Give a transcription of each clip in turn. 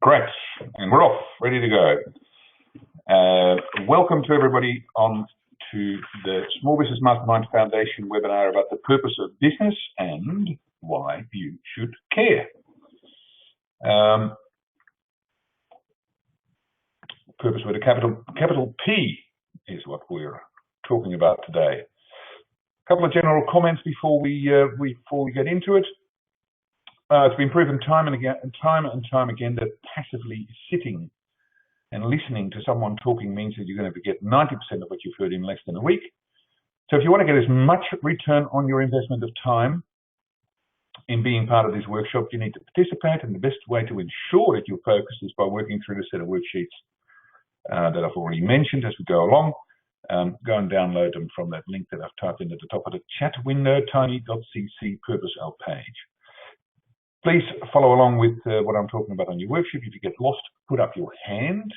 Great, and we're off, ready to go. Welcome to everybody on to the Small Business Masterminds Foundation webinar about the purpose of business and why you should care. Purpose with a capital P is what we're talking about today. A couple of general comments before we get into it. It's been proven time and time again that passively sitting and listening to someone talking means that you're going to forget 90% of what you've heard in less than a week. So if you want to get as much return on your investment of time in being part of this workshop, you need to participate, and the best way to ensure that you're focused is by working through the set of worksheets that I've already mentioned as we go along. Go and download them from that link that I've typed in at the top of the chat window, tiny.cc purpose L page. Please follow along with what I'm talking about on your worksheet. If you get lost, put up your hand.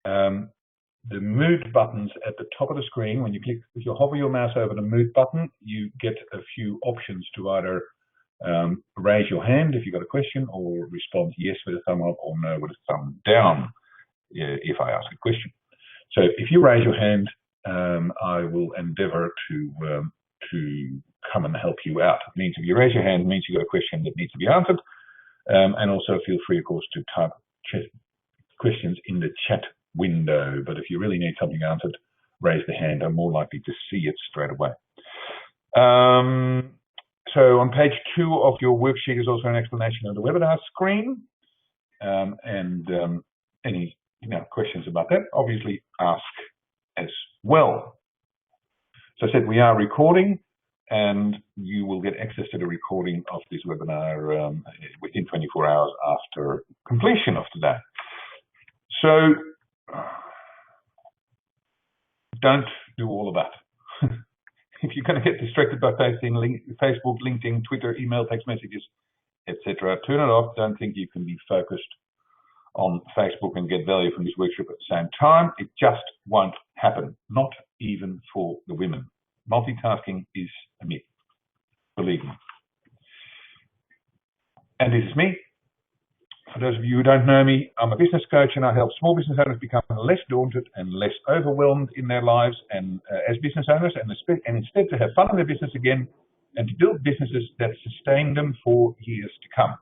The mute buttons at the top of the screen, when you click, if you hover your mouse over the mute button, you get a few options to either raise your hand if you've got a question, or respond yes with a thumb up or no with a thumb down if I ask a question. So if you raise your hand, I will endeavour to come and help you out. It means if you raise your hand, it means you've got a question that needs to be answered. And also feel free, of course, to type questions in the chat window. But if you really need something answered, raise the hand. I'm more likely to see it straight away. So on page 2 of your worksheet is also an explanation of the webinar screen. Any questions about that, obviously ask as well. So I said we are recording, and you will get access to the recording of this webinar within 24 hours after completion of today. So don't do all of that. If you're going to get distracted by Facebook, LinkedIn, Twitter, email, text messages, etc., turn it off. Don't think you can be focused on Facebook and get value from this workshop at the same time. It just won't happen, not even for the women. Multitasking is a myth, believe me. And this is me. For those of you who don't know me, I'm a business coach, and I help small business owners become less daunted and less overwhelmed in their lives and as business owners, and instead to have fun in their business again and to build businesses that sustain them for years to come.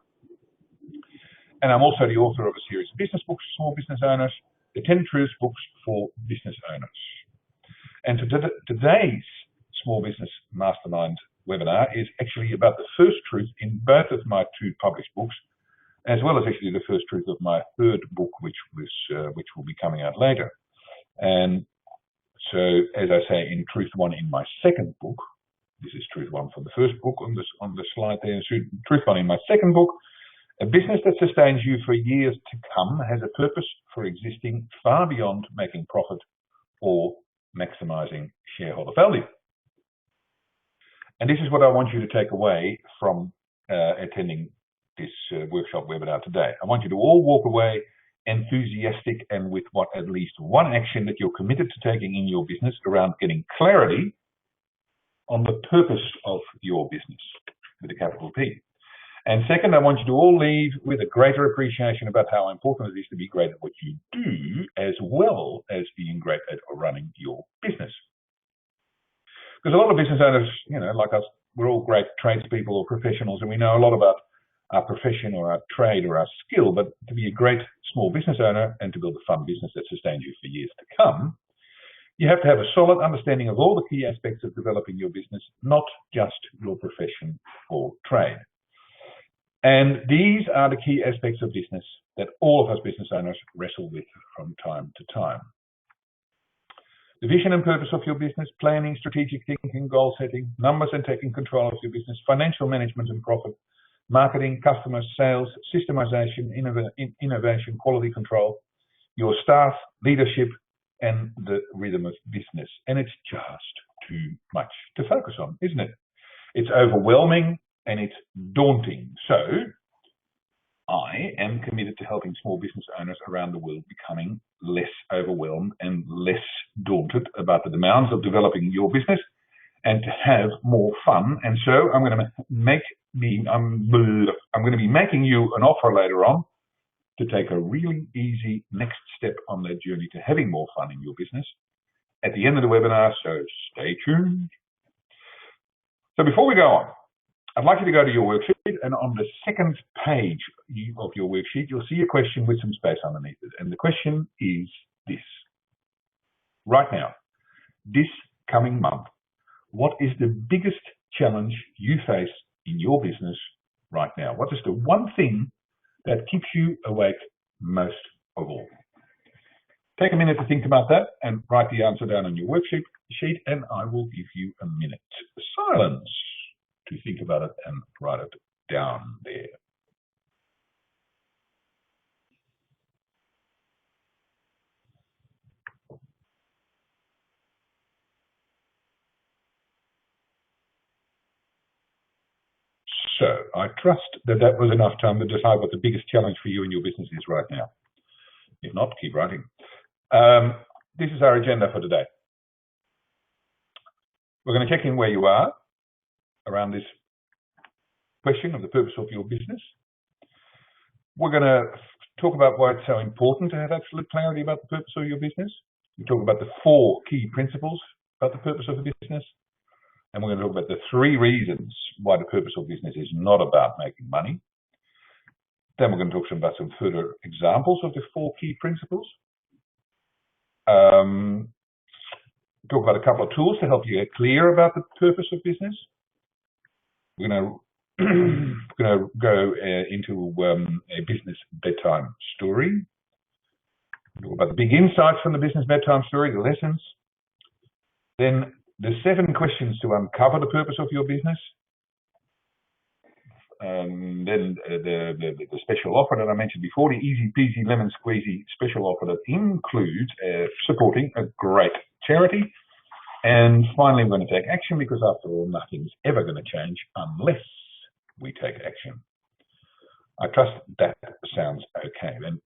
And I'm also the author of a series of business books for small business owners, the 10 Truths books for business owners. And today's Small Business Mastermind webinar is actually about the first truth in both of my 2 published books, as well as actually the first truth of my 3rd book, which will be coming out later. And so, as I say, in Truth 1 in my 2nd book, this is Truth 1 from the first book on the slide there. Truth 1 in my 2nd book. A business that sustains you for years to come has a purpose for existing far beyond making profit or maximizing shareholder value. And this is what I want you to take away from attending this workshop webinar today. I want you to all walk away enthusiastic and with at least one action that you're committed to taking in your business around getting clarity on the purpose of your business with a capital P. And second, I want you to all leave with a greater appreciation about how important it is to be great at what you do, as well as being great at running your business. Because a lot of business owners, like us, we're all great tradespeople or professionals, and we know a lot about our profession or our trade or our skill. But to be a great small business owner and to build a fun business that sustains you for years to come, you have to have a solid understanding of all the key aspects of developing your business, not just your profession or trade. And these are the key aspects of business that all of us business owners wrestle with from time to time. The vision and purpose of your business, planning, strategic thinking, goal setting, numbers and taking control of your business, financial management and profit, marketing, customers, sales, systemization, innovation, quality control, your staff, leadership, and the rhythm of business. And it's just too much to focus on, isn't it? It's overwhelming and it's daunting. So I am committed to helping small business owners around the world becoming less overwhelmed and less daunted about the demands of developing your business and to have more fun. And so I'm going to be making you an offer later on to take a really easy next step on that journey to having more fun in your business at the end of the webinar, so stay tuned. So before we go on, I'd like you to go to your worksheet, and on the second page of your worksheet, you'll see a question with some space underneath it. And the question is this. Right now, this coming month, what is the biggest challenge you face in your business right now? What is the one thing that keeps you awake most of all? Take a minute to think about that and write the answer down on your worksheet, and I will give you a minute silence to think about it and write it down there. So I trust that that was enough time to decide what the biggest challenge for you in your business is right now. If not, keep writing. This is our agenda for today. We're going to check in where you are around this question of the purpose of your business. We're going to talk about why it's so important to have absolute clarity about the purpose of your business. We talk about the 4 key principles about the purpose of the business. And we're going to talk about the 3 reasons why the purpose of business is not about making money. Then we're going to talk about some further examples of the 4 key principles. Talk about a couple of tools to help you get clear about the purpose of business. We're going to go into a business bedtime story. Talk about the big insights from the business bedtime story, the lessons. Then the 7 questions to uncover the purpose of your business. Then the special offer that I mentioned before, the easy peasy lemon squeezy special offer that includes supporting a great charity. And finally, we're going to take action, because after all, nothing's ever going to change unless we take action. I trust that sounds okay. And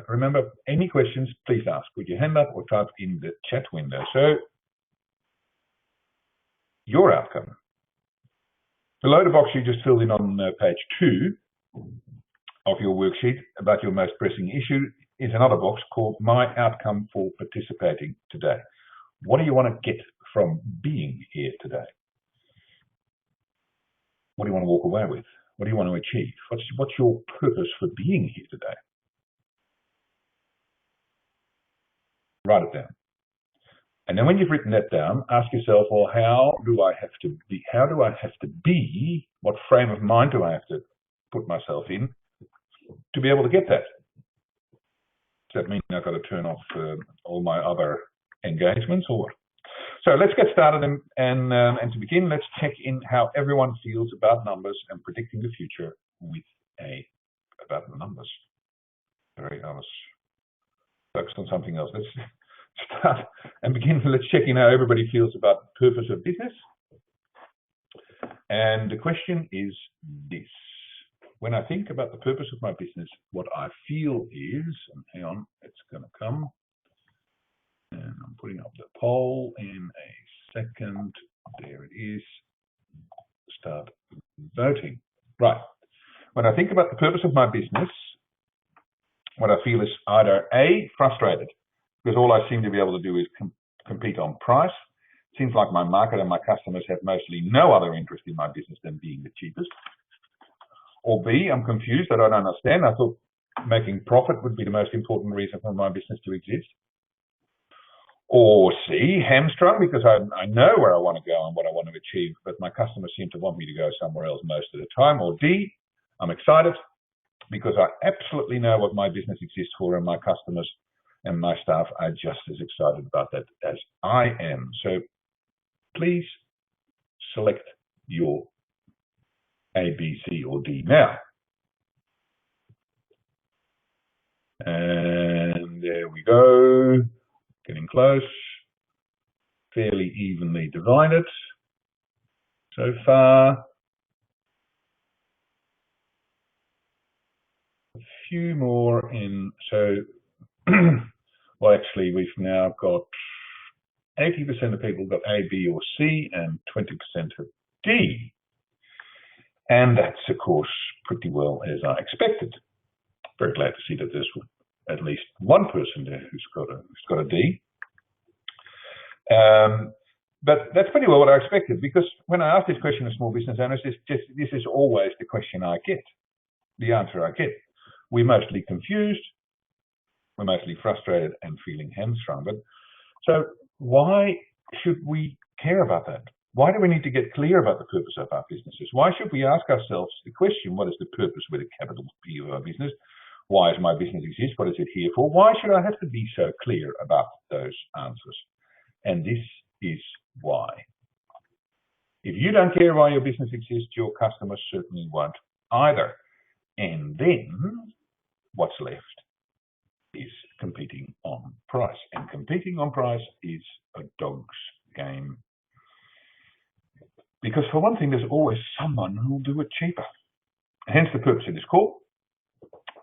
remember, any questions, please ask. Put your hand up or type in the chat window. So, your outcome. Below the box you just filled in on page 2 of your worksheet about your most pressing issue is another box called My Outcome for Participating Today. What do you want to get from being here today? What do you want to walk away with? What do you want to achieve? What's your purpose for being here today? Write it down. And then when you've written that down, ask yourself, well, how do I have to be? How do I have to be? What frame of mind do I have to put myself in to be able to get that? Does that mean I've got to turn off all my other engagements or what? So let's get started, and to begin, let's check in how everyone feels about numbers and predicting the future with about the numbers. Sorry, I was focused on something else. Let's start and begin. Let's check in how everybody feels about the purpose of business. And the question is this. When I think about the purpose of my business, what I feel is, and hang on, it's going to come. And I'm putting up the poll in a second. There it is. Start voting. Right. When I think about the purpose of my business, what I feel is either A, frustrated, because all I seem to be able to do is compete on price. Seems like my market and my customers have mostly no other interest in my business than being the cheapest. Or B, I'm confused, that I don't understand. I thought making profit would be the most important reason for my business to exist. Or C, hamstrung, because I know where I want to go and what I want to achieve, but my customers seem to want me to go somewhere else most of the time. Or D, I'm excited because I absolutely know what my business exists for, and my customers and my staff are just as excited about that as I am. So please select your A, B, C, or D now. And there we go. Getting close. Fairly evenly divided so far. A few more in. So, well, actually, we've now got 80% of people got A, B, or C, and 20% of D. And that's, of course, pretty well as I expected. Very glad to see that there's at least one person there who's got a D. But that's pretty well what I expected, because when I ask this question of small business owners, this is always the question I get, the answer I get. We're mostly confused, we're mostly frustrated and feeling hamstrung. But so why should we care about that? Why do we need to get clear about the purpose of our businesses? Why should we ask ourselves the question, what is the purpose with a capital P of our business? Why does my business exist? What is it here for? Why should I have to be so clear about those answers? And this is why. If you don't care why your business exists, your customers certainly won't either. And then what's left is competing on price. And competing on price is a dog's game. Because for one thing, there's always someone who will do it cheaper. Hence the purpose of this call.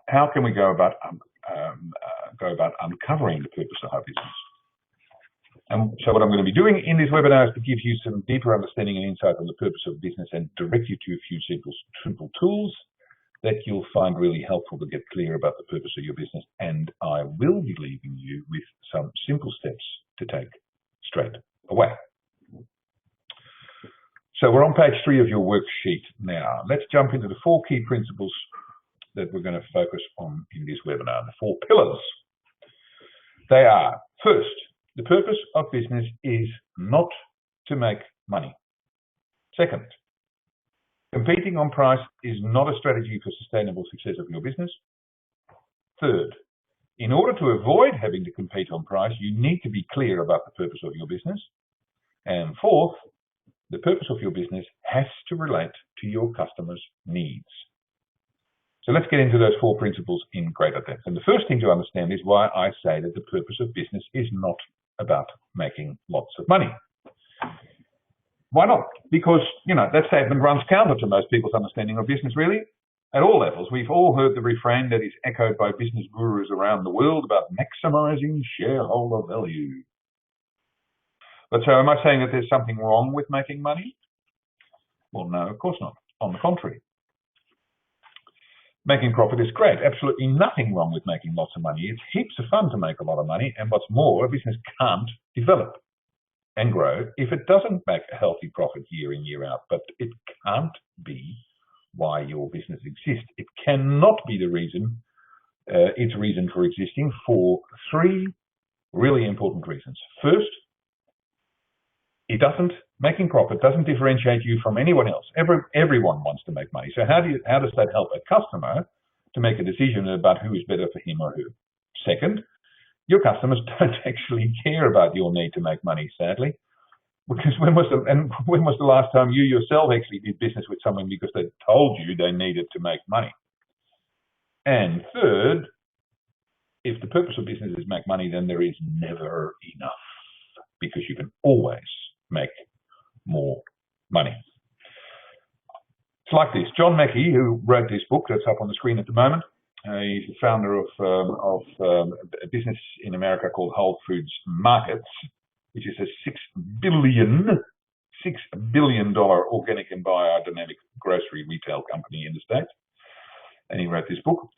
How can we go about uncovering the purpose of our business? And so what I'm going to be doing in this webinar is to give you some deeper understanding and insight on the purpose of business and direct you to a few simple tools that you'll find really helpful to get clear about the purpose of your business. And I will be leaving you with some simple steps to take straight away. So we're on page 3 of your worksheet now. Let's jump into the 4 key principles that we're going to focus on in this webinar, the 4 pillars. They are, first, the purpose of business is not to make money. Second, competing on price is not a strategy for sustainable success of your business. Third, in order to avoid having to compete on price, you need to be clear about the purpose of your business. And fourth, the purpose of your business has to relate to your customers' needs. So let's get into those 4 principles in greater depth. And the first thing to understand is why I say that the purpose of business is not about making lots of money. Why not? Because, that statement runs counter to most people's understanding of business, really. At all levels, we've all heard the refrain that is echoed by business gurus around the world about maximizing shareholder value. But so am I saying that there's something wrong with making money? Well, no, of course not. On the contrary. Making profit is great. Absolutely nothing wrong with making lots of money. It's heaps of fun to make a lot of money. And what's more, a business can't develop and grow if it doesn't make a healthy profit year in, year out. But it can't be why your business exists. It cannot be the reason, its reason for existing, for 3 really important reasons. First, making profit doesn't differentiate you from anyone else. Everyone wants to make money. So how does that help a customer to make a decision about who is better for him or who? Second, your customers don't actually care about your need to make money, sadly. Because when was the last time you yourself actually did business with someone because they told you they needed to make money? And third, if the purpose of business is make money, then there is never enough, because you can always make more money. It's like this. John Mackey, who wrote this book that's up on the screen at the moment, he's the founder of a business in America called Whole Foods Markets, which is a $6 billion organic and biodynamic grocery retail company in the States. And he wrote this book.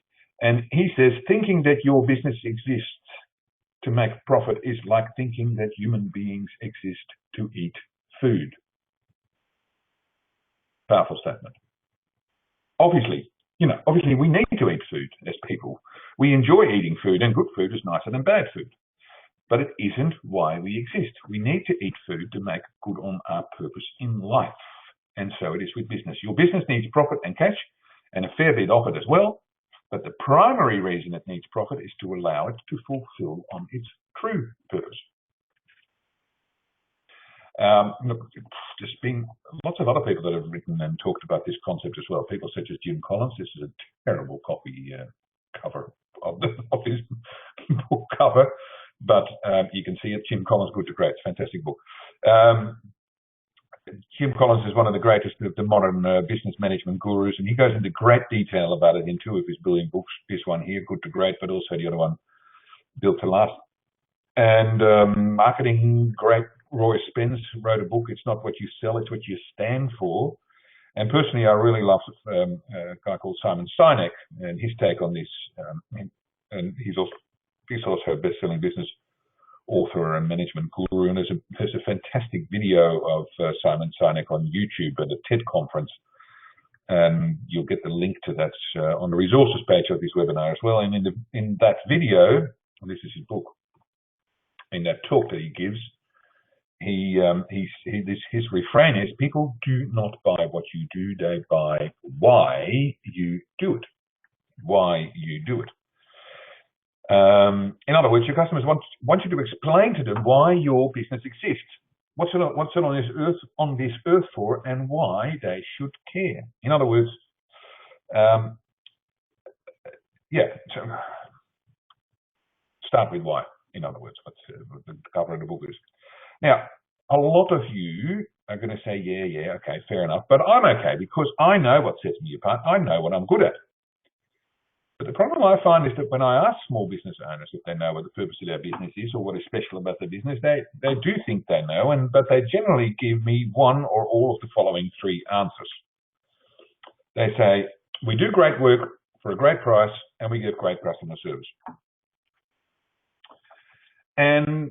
And he says, thinking that your business exists to make profit is like thinking that human beings exist to eat food. Powerful statement. Obviously we need to eat food as people. We enjoy eating food, and good food is nicer than bad food. But it isn't why we exist. We need to eat food to make good on our purpose in life. And so it is with business. Your business needs profit and cash, and a fair bit of it as well. But the primary reason it needs profit is to allow it to fulfill on its true purpose. Look, there's been lots of other people that have written and talked about this concept as well. People such as Jim Collins. This is a terrible copy cover of his book cover, but you can see it. Jim Collins, Good to Great. It's a fantastic book. Jim Collins is one of the greatest of the modern business management gurus, and he goes into great detail about it in 2 of his brilliant books. This one here, Good to Great, but also the other one, Built to Last. And marketing great Roy Spence wrote a book, It's Not What You Sell, It's What You Stand For. And personally, I really love a guy called Simon Sinek and his take on this. And he's also a best-selling business author and management guru. And there's a fantastic video of Simon Sinek on YouTube at a TED conference. And you'll get the link to that on the resources page of this webinar as well. And in that video, and this is his book, in that talk that he gives, his refrain is, people do not buy what you do, they buy why you do it. Why you do it. In other words, your customers want you to explain to them why your business exists. What's it on this earth for, and why they should care. In other words, so start with why. In other words, what the cover of the book is. Now, a lot of you are going to say, yeah, okay, fair enough, but I'm okay because I know what sets me apart. I know what I'm good at. But the problem I find is that when I ask small business owners if they know what the purpose of their business is or what is special about their business, they do think they know, but they generally give me one or all of the following three answers. They say, we do great work for a great price and we give great customer service. And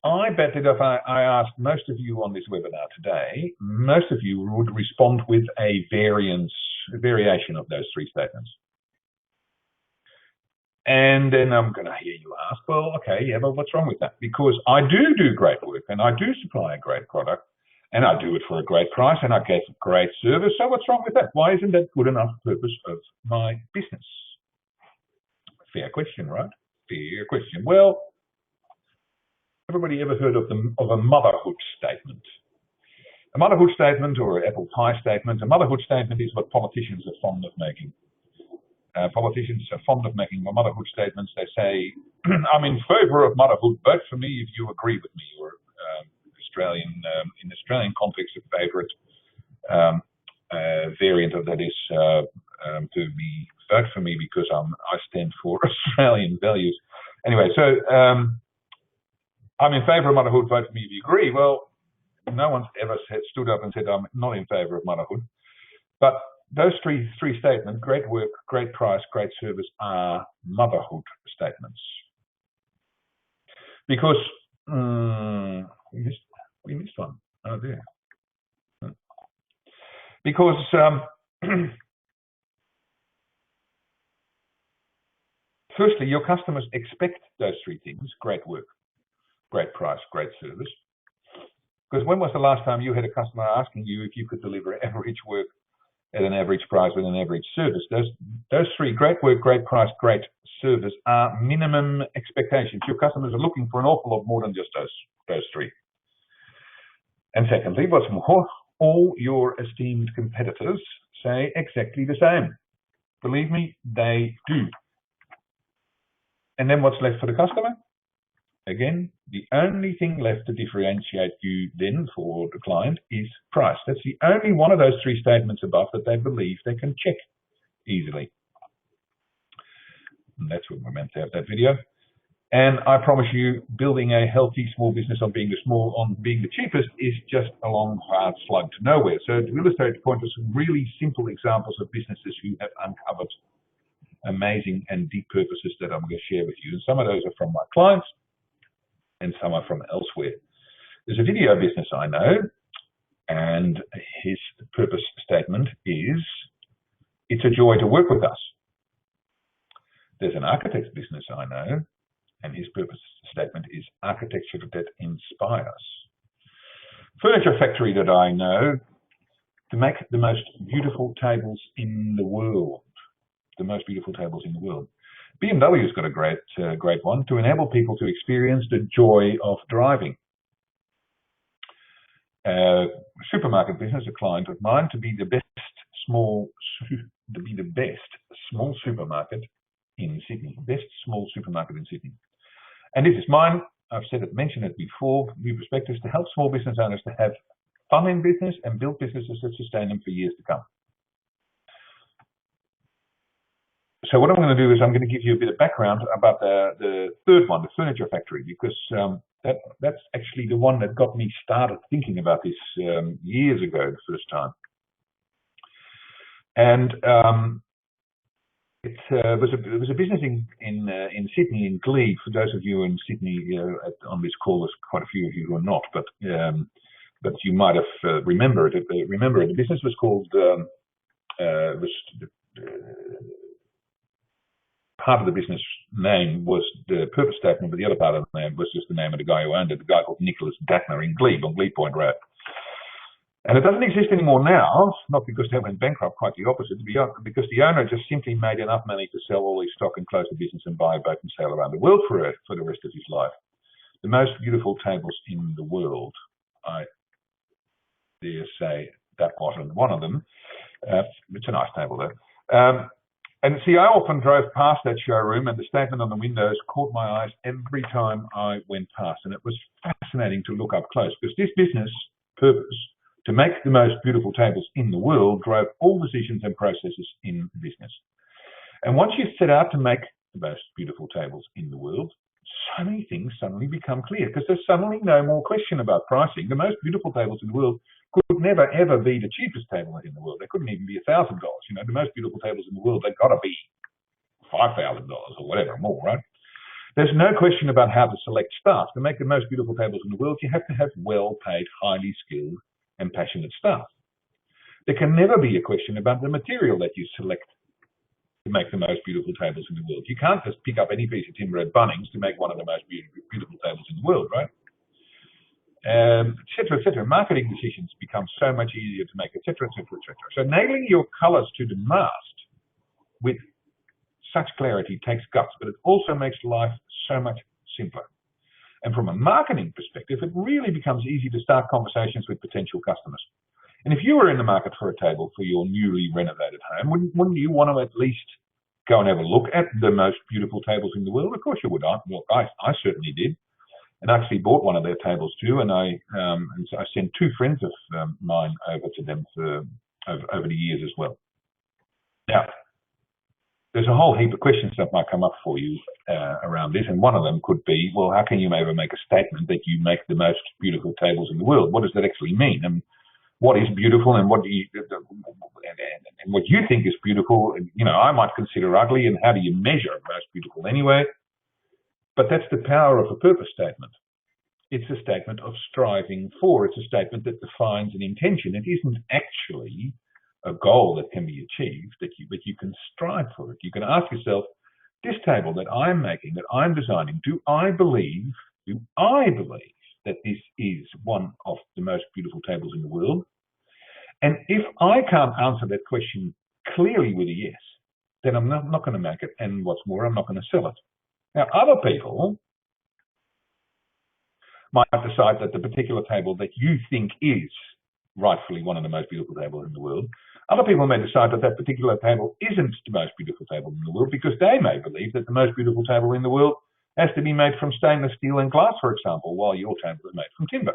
I bet that if I asked most of you on this webinar today, most of you would respond with a variation of those three statements. And then I'm going to hear you ask, well, okay, yeah, but what's wrong with that? Because I do great work and I do supply a great product and I do it for a great price and I get great service. So what's wrong with that? Why isn't that good enough purpose of my business? Fair question, right? Fair question. Well, everybody ever heard of a motherhood statement? A motherhood statement or an apple pie statement. A motherhood statement is what politicians are fond of making. Politicians are fond of making motherhood statements. They say, I'm in favour of motherhood, vote for me if you agree with me. Or in Australian context, a favourite variant of that is to be vote for me because I stand for Australian values. Anyway, so I'm in favour of motherhood, vote for me if you agree. Well, no one's ever stood up and said I'm not in favour of motherhood. But those three statements, great work, great price, great service, are motherhood statements. Because we missed one. Oh dear. Because firstly, your customers expect those three things: great work, great price, great service. Because when was the last time you had a customer asking you if you could deliver average work at an average price with an average service? Those three, great work, great price, great service, are minimum expectations. Your customers are looking for an awful lot more than just those three. And secondly, what's more, all your esteemed competitors say exactly the same. Believe me, they do. And then what's left for the customer? Again, the only thing left to differentiate you then for the client is price. That's the only one of those three statements above that they believe they can check easily. And that's what we're meant to have that video. And I promise you, building a healthy small business on being the cheapest is just a long, hard slug to nowhere. So to illustrate the point, some really simple examples of businesses who have uncovered amazing and deep purposes that I'm going to share with you. And some of those are from my clients, and some are from elsewhere. There's a video business I know, and his purpose statement is, it's a joy to work with us. There's an architect's business I know, and his purpose statement is architecture that inspires. Furniture factory that I know, to make the most beautiful tables in the world. The most beautiful tables in the world. BMW's got a great one, to enable people to experience the joy of driving. Supermarket business, a client of mine, to be the best small supermarket in Sydney. Best small supermarket in Sydney. And this is mine. I've mentioned it before. My perspective is to help small business owners to have fun in business and build businesses that sustain them for years to come. So what I'm going to do is I'm going to give you a bit of background about the third one, the furniture factory, because that's actually the one that got me started thinking about this years ago the first time. And it was a business in Sydney, in Glebe. For those of you in Sydney on this call, there's quite a few of you who are not, but you might have remembered it. The business was called part of the business name was the purpose statement, but the other part of the name was just the name of the guy who owned it, the guy called Nicholas Dattner in Glebe, on Glebe Point Road. And it doesn't exist anymore now, not because they went bankrupt, quite the opposite, because the owner just simply made enough money to sell all his stock and close the business and buy a boat and sail around the world for the rest of his life. The most beautiful tables in the world, I dare say that wasn't one of them. It's a nice table though. And see, I often drove past that showroom, and the statement on the windows caught my eyes every time I went past. And it was fascinating to look up close, because this business purpose, to make the most beautiful tables in the world, drove all decisions and processes in business. And once you set out to make the most beautiful tables in the world, so many things suddenly become clear, because there's suddenly no more question about pricing. The most beautiful tables in the world could never, ever be the cheapest table in the world. They couldn't even be $1,000. You know, the most beautiful tables in the world, they've got to be $5,000 or whatever more, right? There's no question about how to select staff. To make the most beautiful tables in the world, you have to have well-paid, highly skilled and passionate staff. There can never be a question about the material that you select to make the most beautiful tables in the world. You can't just pick up any piece of timber at Bunnings to make one of the most beautiful tables in the world, right? Et cetera, et cetera. Marketing decisions become so much easier to make, et cetera, et cetera, et cetera. So nailing your colors to the mast with such clarity takes guts, but it also makes life so much simpler. And from a marketing perspective, it really becomes easy to start conversations with potential customers. And if you were in the market for a table for your newly renovated home, wouldn't you want to at least go and have a look at the most beautiful tables in the world? Of course you would. I certainly did. And I actually bought one of their tables too, and so I sent two friends of mine over to them over the years as well. Now, there's a whole heap of questions that might come up for you around this, and one of them could be, well, how can you ever make a statement that you make the most beautiful tables in the world? What does that actually mean? And what is beautiful, and what do you and what you think is beautiful? You know, I might consider ugly, and how do you measure most beautiful anyway? But that's the power of a purpose statement. It's a statement of striving for. It's a statement that defines an intention. It isn't actually a goal that can be achieved, but you can strive for it. You can ask yourself, this table that I'm making, that I'm designing, do I believe that this is one of the most beautiful tables in the world? And if I can't answer that question clearly with a yes, then I'm not going to make it. And what's more, I'm not going to sell it. Now, other people might decide that the particular table that you think is rightfully one of the most beautiful tables in the world, other people may decide that that particular table isn't the most beautiful table in the world, because they may believe that the most beautiful table in the world has to be made from stainless steel and glass, for example, while your table is made from timber.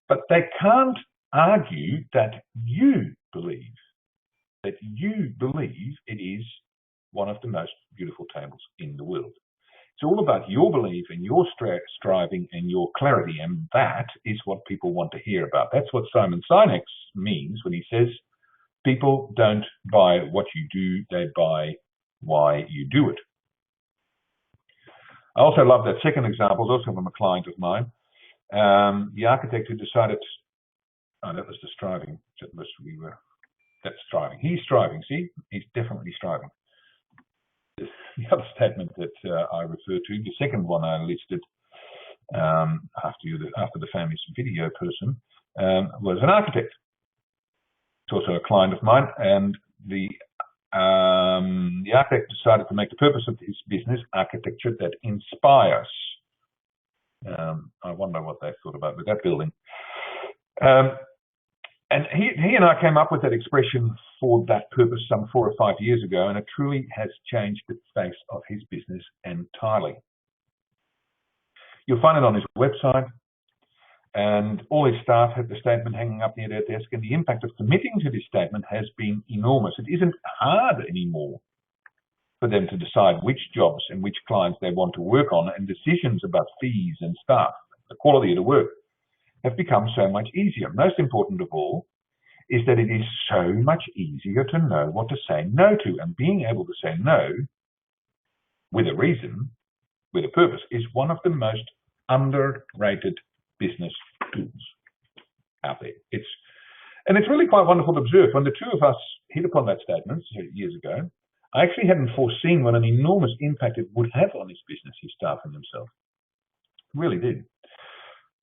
But they can't argue that you believe it is one of the most beautiful tables in the world. It's all about your belief and your striving and your clarity, and that is what people want to hear about. That's what Simon Sinek means when he says, people don't buy what you do, they buy why you do it. I also love that second example, it's also from a client of mine. The architect who decided, that was the striving, that's striving. He's striving, see? He's definitely striving. The other statement that I refer to, the second one I listed after the famous video person, was an architect. It's also a client of mine, and the architect decided to make the purpose of his business architecture that inspires. I wonder what they thought about with that building. And he and I came up with that expression for that purpose some 4 or 5 years ago, and it truly has changed the face of his business entirely. You'll find it on his website, and all his staff have the statement hanging up near their desk, and the impact of committing to this statement has been enormous. It isn't hard anymore for them to decide which jobs and which clients they want to work on, and decisions about fees and staff, the quality of the work, have become so much easier. Most important of all, is that it is so much easier to know what to say no to. And being able to say no with a reason, with a purpose, is one of the most underrated business tools out there. And it's really quite wonderful to observe. When the two of us hit upon that statement years ago, I actually hadn't foreseen what an enormous impact it would have on his business, his staff and himself. Really did.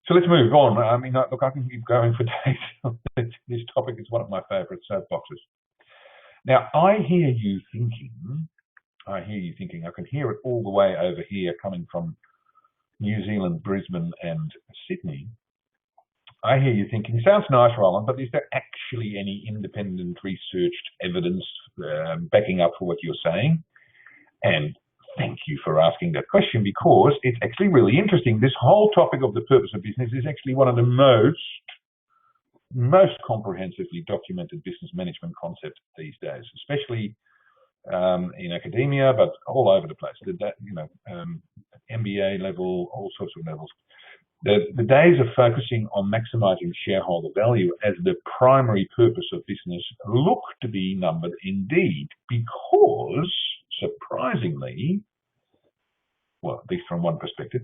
So let's move on. I mean, look, I can keep going for days. This topic is one of my favorite soapboxes. Now, I hear you thinking, I can hear it all the way over here coming from New Zealand, Brisbane and Sydney. I hear you thinking, sounds nice, Roland, but is there actually any independent researched evidence backing up for what you're saying? And thank you for asking that question, because it's actually really interesting. This whole topic of the purpose of business is actually one of the most comprehensively documented business management concepts these days, especially in academia, but all over the place. MBA level, all sorts of levels. The days of focusing on maximizing shareholder value as the primary purpose of business look to be numbered indeed, because, surprisingly, well, at least from one perspective,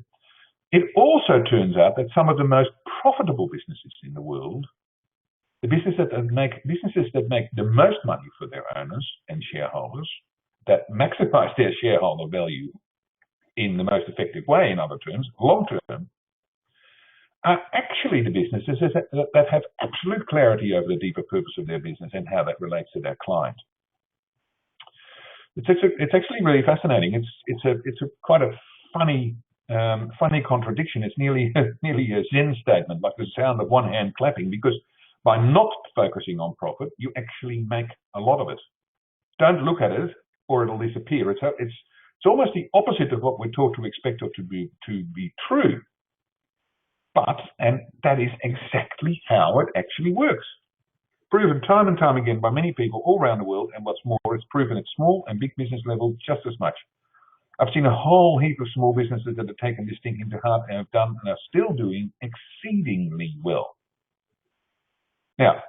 it also turns out that some of the most profitable businesses in the world, the businesses that make the most money for their owners and shareholders, that maximize their shareholder value in the most effective way, in other terms, long term, are actually the businesses that have absolute clarity over the deeper purpose of their business and how that relates to their client. It's actually really fascinating. It's quite a funny contradiction. It's nearly a Zen statement, like the sound of one hand clapping, because by not focusing on profit, you actually make a lot of it. Don't look at it, or it'll disappear. It's almost the opposite of what we're taught to expect or to be true. And that is exactly how it actually works. Proven time and time again by many people all around the world, and what's more, it's proven at small and big business level just as much. I've seen a whole heap of small businesses that have taken this thinking to heart and have done and are still doing exceedingly well. Now,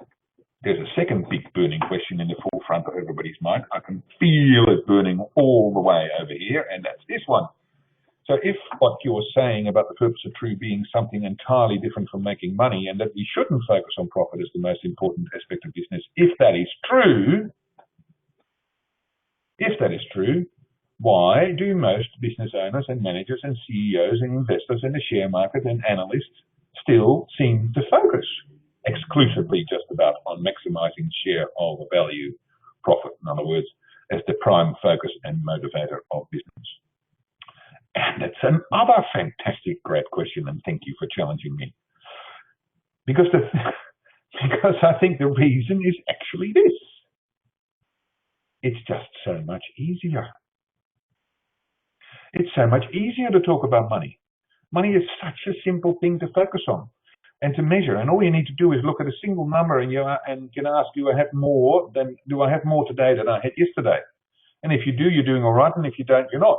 there's a second big burning question in the forefront of everybody's mind. I can feel it burning all the way over here, and that's this one. So if what you're saying about the purpose of true being something entirely different from making money, and that we shouldn't focus on profit as the most important aspect of business, if that is true, why do most business owners and managers and CEOs and investors in the share market and analysts still seem to focus exclusively just about on maximizing shareholder value, profit, in other words, as the prime focus and motivator of business? And it's another fantastic, great question, and thank you for challenging me. Because I think the reason is actually this. It's just so much easier. It's so much easier to talk about money. Money is such a simple thing to focus on and to measure. And all you need to do is look at a single number and you can ask, do I have more today than I had yesterday? And if you do, you're doing all right. And if you don't, you're not.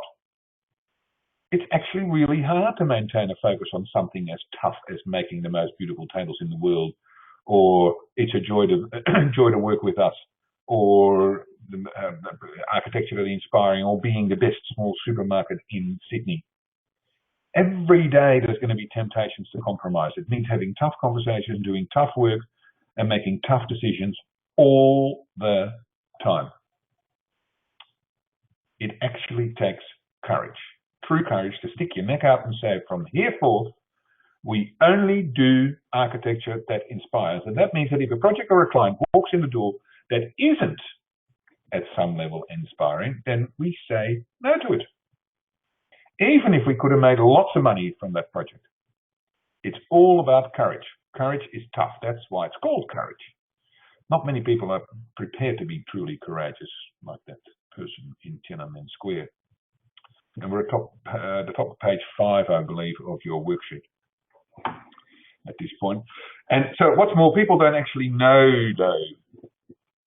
It's actually really hard to maintain a focus on something as tough as making the most beautiful tables in the world, or it's a joy to work with us, or the architecturally inspiring, or being the best small supermarket in Sydney. Every day there's going to be temptations to compromise. It means having tough conversations, doing tough work, and making tough decisions all the time. It actually takes courage. True courage to stick your neck out and say, from here forth, we only do architecture that inspires. And that means that if a project or a client walks in the door that isn't at some level inspiring, then we say no to it. Even if we could have made lots of money from that project. It's all about courage. Courage is tough. That's why it's called courage. Not many people are prepared to be truly courageous like that person in Tiananmen Square. And we're at the top of page 5, I believe, of your worksheet at this point. And so what's more, people don't actually know, though.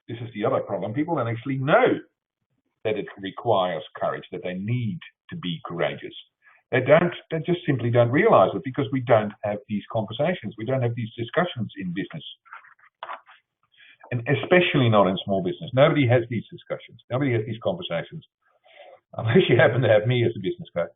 This is the other problem. People don't actually know that it requires courage, that they need to be courageous. They just simply don't realize it because we don't have these conversations. We don't have these discussions in business. and especially not in small business. Nobody has these discussions. Nobody has these conversations, unless you happen to have me as a business coach.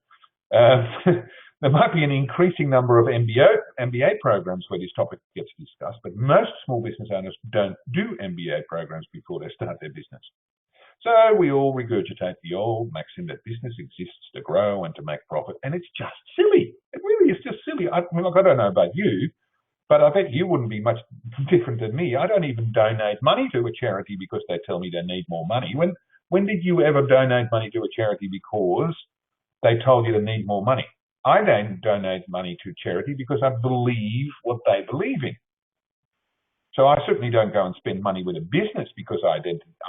There might be an increasing number of MBA programs where this topic gets discussed, but most small business owners don't do MBA programs before they start their business. So we all regurgitate the old maxim that business exists to grow and to make profit, and it's just silly. It really is just silly. I don't know about you, but I bet you wouldn't be much different than me. I don't even donate money to a charity because they tell me they need more money. When did you ever donate money to a charity because they told you they need more money? I don't donate money to charity because I believe what they believe in. So I certainly don't go and spend money with a business because I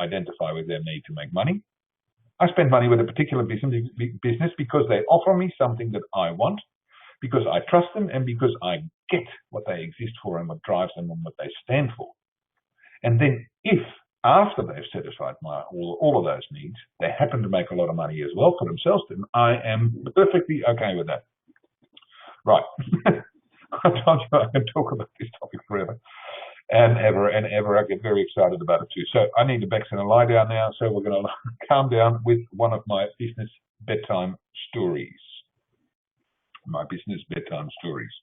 identify with their need to make money. I spend money with a particular business because they offer me something that I want, because I trust them, and because I get what they exist for and what drives them and what they stand for. And then if, after they've satisfied all of those needs, they happen to make a lot of money as well for themselves, then I am perfectly okay with that. Right. I told you I can talk about this topic forever and ever and ever. I get very excited about it too. So I need to back and lie down now. So we're going to calm down with one of my business bedtime stories. My business bedtime stories.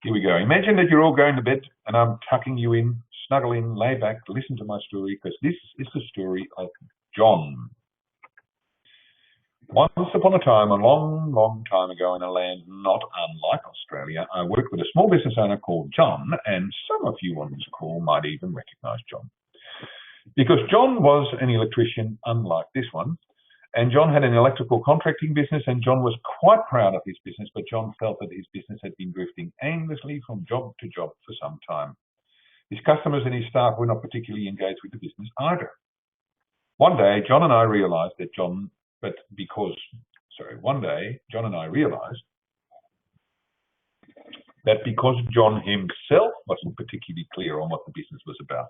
Here we go. Imagine that you're all going to bed and I'm tucking you in, snuggle in, lay back, listen to my story, because this is the story of John. Once upon a time, a long, long time ago in a land not unlike Australia, I worked with a small business owner called John, and some of you on this call might even recognize John. Because John was an electrician unlike this one, and John had an electrical contracting business, and John was quite proud of his business, but John felt that his business had been drifting aimlessly from job to job for some time. His customers and his staff were not particularly engaged with the business either. One day, John and I realized that John because John himself wasn't particularly clear on what the business was about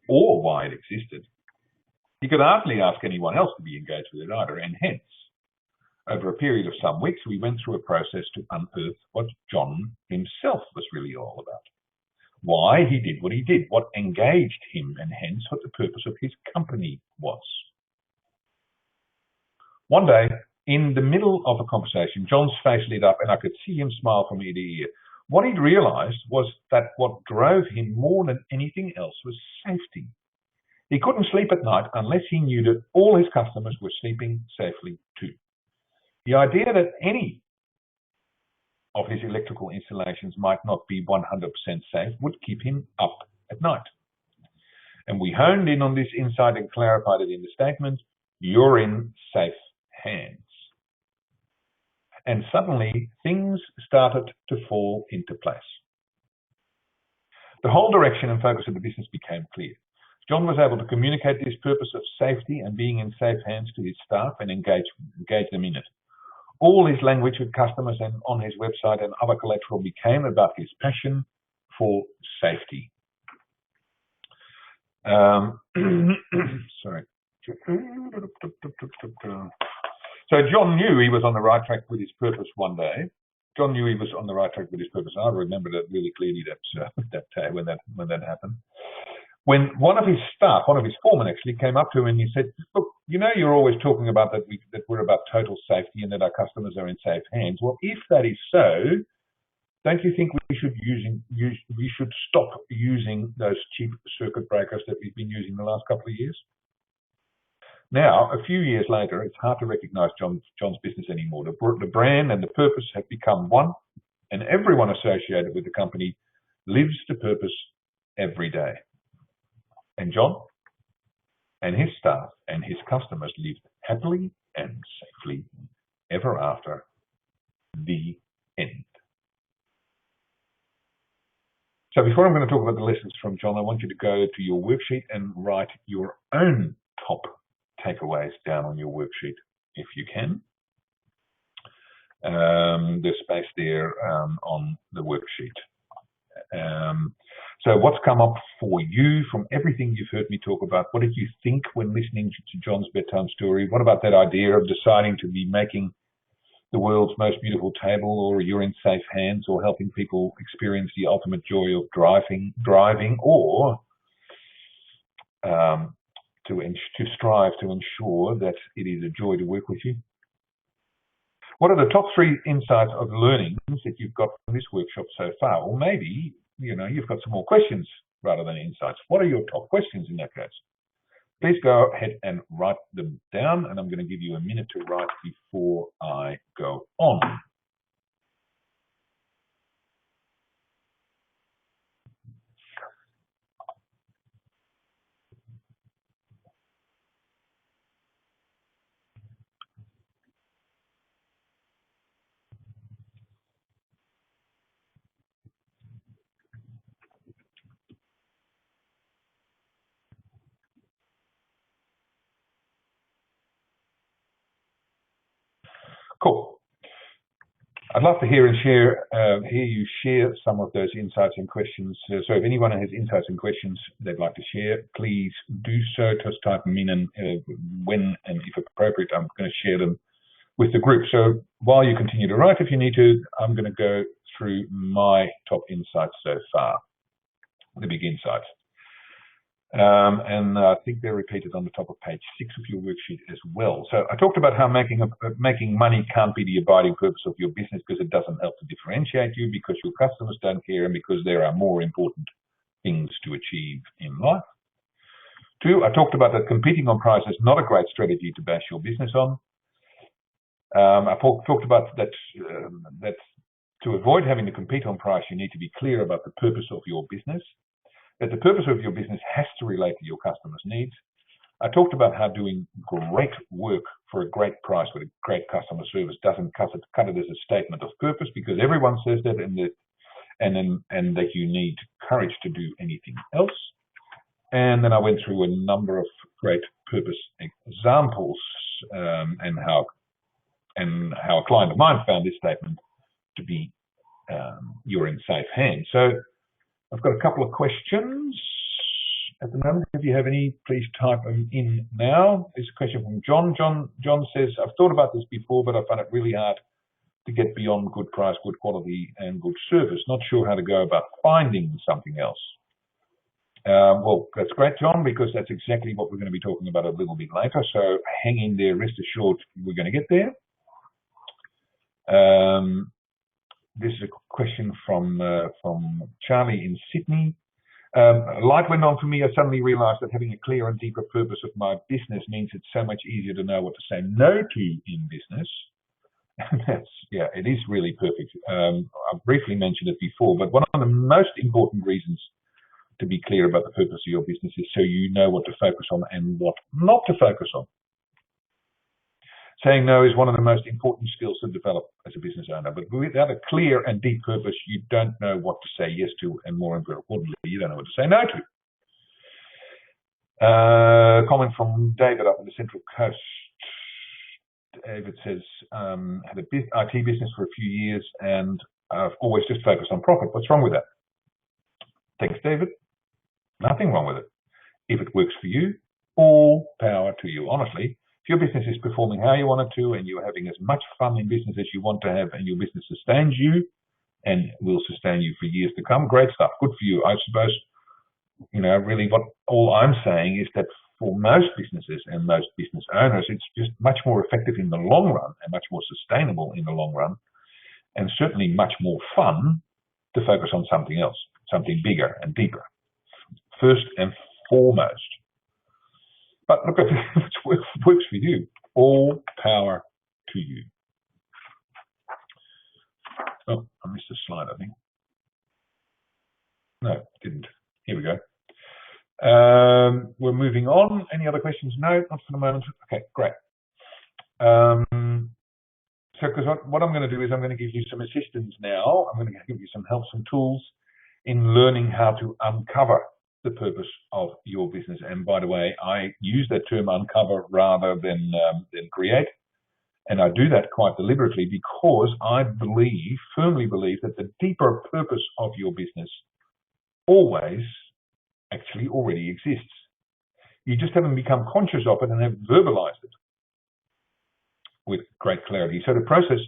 or why it existed, he could hardly ask anyone else to be engaged with it either, and hence, over a period of some weeks, we went through a process to unearth what John himself was really all about. Why he did what he did, what engaged him, and hence what the purpose of his company was. One day, in the middle of a conversation, John's face lit up and I could see him smile from ear to ear. What he'd realized was that what drove him more than anything else was safety. He couldn't sleep at night unless he knew that all his customers were sleeping safely too. The idea that any of his electrical installations might not be 100% safe would keep him up at night. And we honed in on this insight and clarified it in the statement, "You're in safe hands." And suddenly things started to fall into place. The whole direction and focus of the business became clear. John was able to communicate this purpose of safety and being in safe hands to his staff and engage them in it. All his language with customers and on his website and other collateral became about his passion for safety. Sorry. So John knew he was on the right track with his purpose one day. I remember that really clearly that day when that happened. When one of his foremen actually came up to him and he said, "Look, you know, you're always talking about that we're about total safety and that our customers are in safe hands. Well, if that is so, don't you think we should stop using those cheap circuit breakers that we've been using the last couple of years?" Now, a few years later, it's hard to recognize John's business anymore. The brand and the purpose have become one, and everyone associated with the company lives the purpose every day. And John and his staff and his customers lived happily and safely ever after. The end. So before I'm going to talk about the lessons from John, I want you to go to your worksheet and write your own top takeaways down on your worksheet if you can. There's space there on the worksheet. So what's come up for you from everything you've heard me talk about? What did you think when listening to John's bedtime story? What about that idea of deciding to be making the world's most beautiful table, or you're in safe hands, or helping people experience the ultimate joy of driving, or to strive to ensure that it is a joy to work with you. What are the top 3 insights of learnings that you've got from this workshop so far? Or maybe, you've got some more questions rather than insights. What are your top questions in that case? Please go ahead and write them down, and I'm going to give you a minute to write before I go on. Cool. I'd love to hear you share some of those insights and questions. So if anyone has insights and questions they'd like to share, please do so. Just type them in, and when and if appropriate, I'm going to share them with the group. So while you continue to write, if you need to, I'm going to go through my top insights so far, the big insights. And I think they're repeated on the top of page 6 of your worksheet as well. So I talked about how making money can't be the abiding purpose of your business because it doesn't help to differentiate you, because your customers don't care, and because there are more important things to achieve in life. 2, I talked about that competing on price is not a great strategy to bash your business on. I talked about that to avoid having to compete on price, you need to be clear about the purpose of your business. That the purpose of your business has to relate to your customers' needs. I talked about how doing great work for a great price with a great customer service doesn't cut it as a statement of purpose, because everyone says that, and that you need courage to do anything else. And then I went through a number of great purpose examples, and how a client of mine found this statement to be you're in safe hands. So I've got a couple of questions at the moment. If you have any, please type them in now. There's a question from John. John says, I've thought about this before, but I find it really hard to get beyond good price, good quality, and good service. Not sure how to go about finding something else. Well, that's great, John, because that's exactly what we're going to be talking about a little bit later. So hang in there, rest assured we're going to get there. This is a question from Charlie in Sydney. Light went on for me. I suddenly realized that having a clear and deeper purpose of my business means it's so much easier to know what to say no to in business. And it is really perfect. I briefly mentioned it before, but one of the most important reasons to be clear about the purpose of your business is so you know what to focus on and what not to focus on. Saying no is one of the most important skills to develop as a business owner, but without a clear and deep purpose, you don't know what to say yes to, and more importantly, you don't know what to say no to. Comment from David up on the Central Coast. David says, had a IT business for a few years, and I've always just focused on profit. What's wrong with that? Thanks, David. Nothing wrong with it. If it works for you, all power to you. Honestly, if your business is performing how you want it to, and you're having as much fun in business as you want to have, and your business sustains you and will sustain you for years to come, great stuff. Good for you. I suppose, really what all I'm saying is that for most businesses and most business owners, it's just much more effective in the long run and much more sustainable in the long run, and certainly much more fun to focus on something else, something bigger and deeper, first and foremost. But look, if it works for you, all power to you. Oh, I missed a slide, I think. No, didn't. Here we go. We're moving on. Any other questions? No, not for the moment. Okay, great. So, because what I'm going to do is I'm going to give you some assistance now. I'm going to give you some help, some tools in learning how to uncover the purpose of your business. And by the way, I use that term uncover rather than create. And I do that quite deliberately because I firmly believe that the deeper purpose of your business always actually already exists. You just haven't become conscious of it and have verbalized it with great clarity. So the process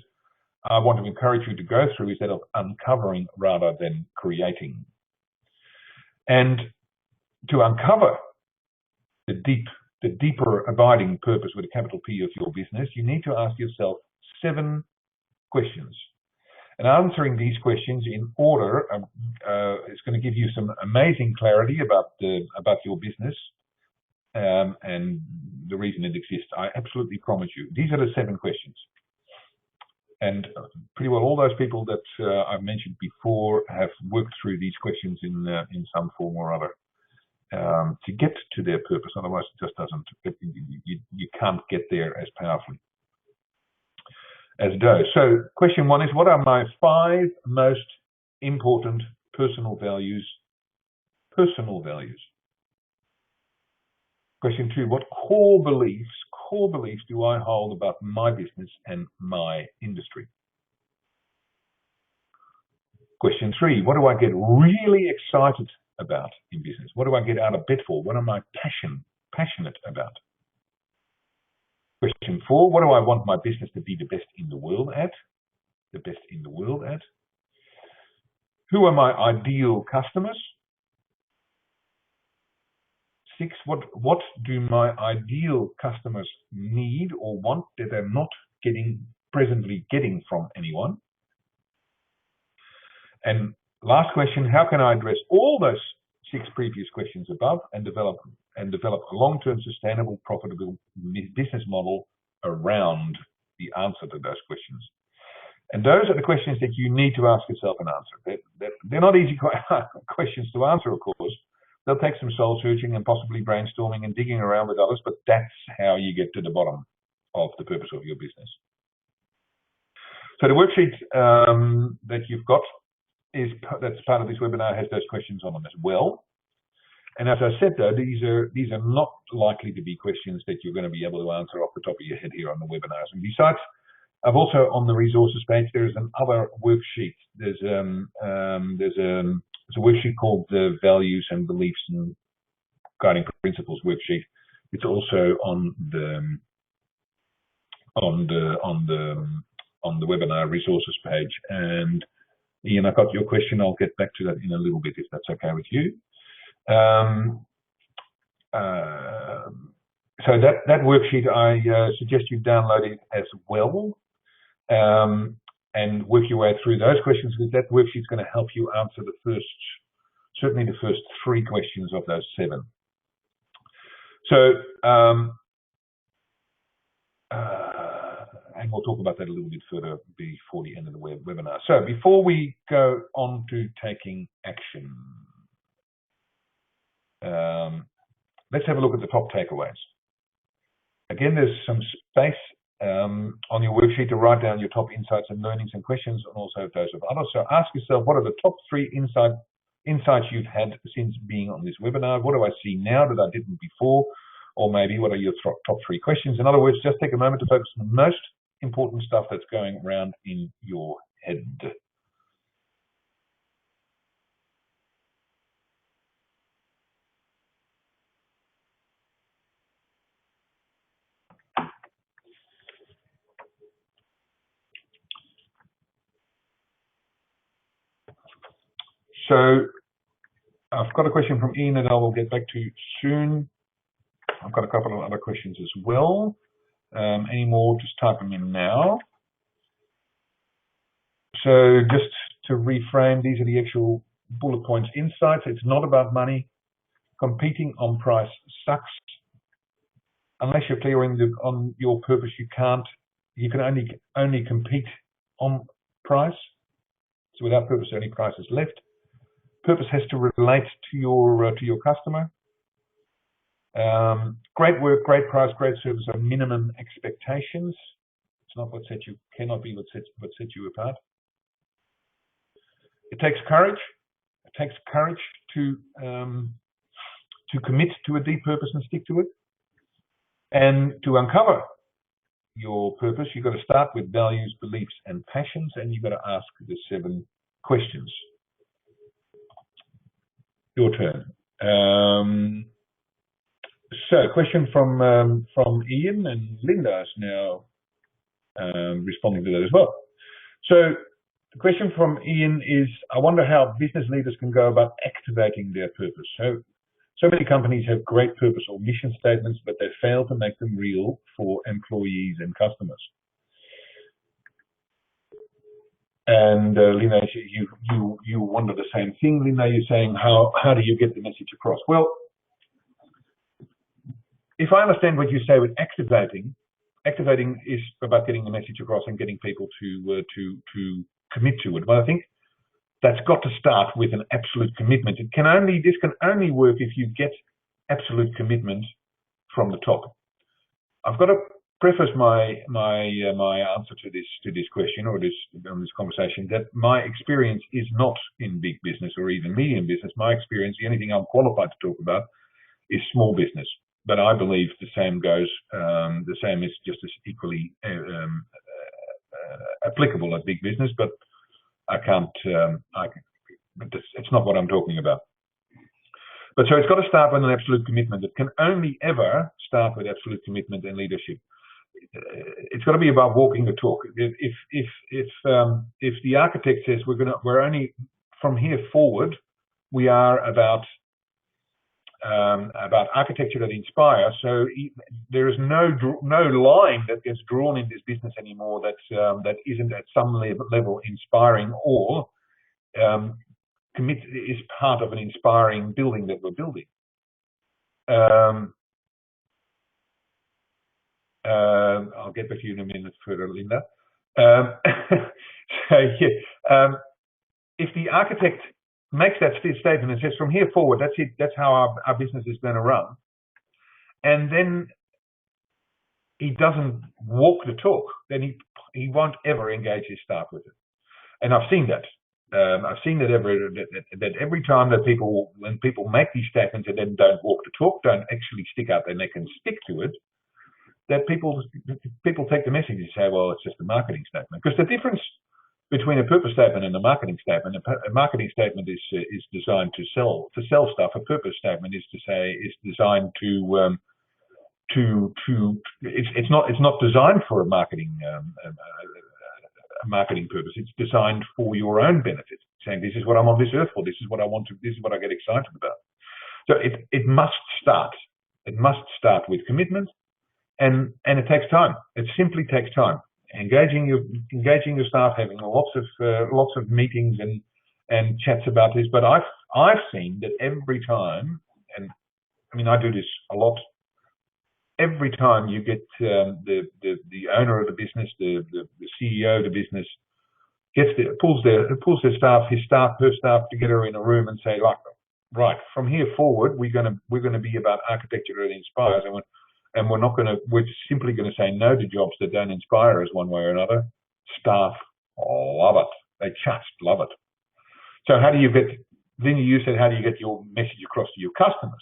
I want to encourage you to go through is that of uncovering rather than creating. And to uncover the deeper abiding purpose with a capital P of your business, you need to ask yourself 7 questions. And answering these questions in order is going to give you some amazing clarity about your business and the reason it exists. I absolutely promise you. These are the 7 questions. And pretty well all those people that I've mentioned before have worked through these questions in some form or other to get to their purpose. Otherwise, it just doesn't. You can't get there as powerfully as those. So question 1 is, what are my 5 most important personal values? Personal values. Question 2, what core beliefs do I hold about my business and my industry? Question 3, what do I get really excited about in business? What do I get out of bed for? What am I passionate about? Question 4, what do I want my business to be the best in the world at? The best in the world at? Who are my ideal customers? 6, what do my ideal customers need or want that they're not presently getting from anyone? And last question, how can I address all those 6 previous questions above and develop a long-term, sustainable, profitable business model around the answer to those questions? And those are the questions that you need to ask yourself and answer. They're not easy questions to answer, of course. They'll take some soul searching and possibly brainstorming and digging around with others, but that's how you get to the bottom of the purpose of your business. So the worksheet that you've got that's part of this webinar has those questions on them as well. And as I said, though, these are not likely to be questions that you're going to be able to answer off the top of your head here on the webinars. And besides, I've also on the resources page there is another worksheet. There's a worksheet called the Values and Beliefs and Guiding Principles worksheet. It's also on the webinar resources page. And Ian, I got your question. I'll get back to that in a little bit if that's okay with you. So that worksheet, I suggest you download it as well and work your way through those questions, because that worksheet is going to help you answer certainly the first 3 questions of those 7. So, and we'll talk about that a little bit further before the end of the webinar. So before we go on to taking action, let's have a look at the top takeaways. Again, there's some space on your worksheet to write down your top insights and learnings and questions, and also those of others. So ask yourself, what are the top 3 insights you've had since being on this webinar? What do I see now that I didn't before? Or maybe what are your top 3 questions? In other words, just take a moment to focus on the most important stuff that's going around in your head. So I've got a question from Ian that I will get back to soon. I've got a couple of other questions as well. Any more, just type them in now. So just to reframe, these are the actual bullet points insights. It's not about money. Competing on price sucks. Unless you're clear on your purpose, you can only compete on price. So without purpose, only price is left. Purpose has to relate to your customer. Great work, great price, great service are minimum expectations. It's not cannot be what sets you apart. It takes courage. It takes courage to commit to a deep purpose and stick to it. And to uncover your purpose, you've got to start with values, beliefs, and passions, and you've got to ask the 7 questions. Your turn. So, question from Ian, and Linda is now responding to that as well. So, the question from Ian is, I wonder how business leaders can go about activating their purpose. So, So many companies have great purpose or mission statements, but they fail to make them real for employees and customers. And Lina, you wonder the same thing. Lina, you're saying how do you get the message across? Well, if I understand what you say with activating is about getting the message across and getting people to commit to it. But I think that's got to start with an absolute commitment. This can only work if you get absolute commitment from the top. I've got to preface my answer to this question or this conversation that my experience is not in big business or even medium business. My experience, the only thing I'm qualified to talk about, is small business. But I believe the same goes. The same is just as equally applicable at big business. But I can't. It's not what I'm talking about. But so it's got to start with an absolute commitment. It can only ever start with absolute commitment and leadership. It's got to be about walking the talk. If the architect says we're only from here forward, we are about architecture that inspires. So there is no line that gets drawn in this business anymore that isn't at some level inspiring or is part of an inspiring building that we're building. I'll get back to you in a minute further, Linda. If the architect makes that statement and says, from here forward, that's it, that's how our business is going to run, and then he doesn't walk the talk, then he won't ever engage his staff with it. And I've seen that. I've seen that every time that when people make these statements and then don't walk the talk, don't actually stick out their neck and stick to it, that people take the message and say, well, it's just a marketing statement. Because the difference between a purpose statement and a marketing statement, a marketing statement is designed to sell stuff. A purpose statement is designed to it's not designed for a marketing purpose. It's designed for your own benefit, saying this is what I'm on this earth for, this is what I want to, this is what I get excited about. So it must start. It must start with commitment, and it takes time. It simply takes time. Engaging your staff, having lots of meetings and chats about this. But I've seen that every time, and I mean I do this a lot. Every time you get the owner of the business, the CEO of the business, pulls her staff together in a room and say, like, right, from here forward, we're gonna be about architecture that inspires, and we're simply gonna say no to jobs that don't inspire us one way or another. Staff love it. They just love it. So how do you get? Then you said, how do you get your message across to your customers?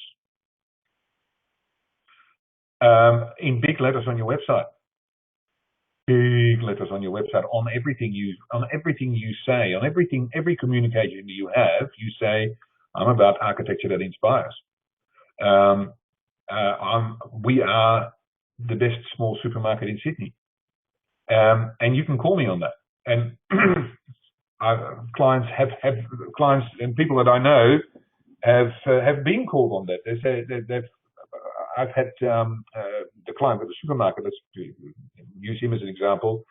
In big letters on your website. Big letters on your website, on everything you say, on every communication you have, you say, I'm about architecture that inspires. We are the best small supermarket in Sydney. And you can call me on that. And clients and people that I know have been called on that. They say I've had the client at the supermarket, let's use him as an example.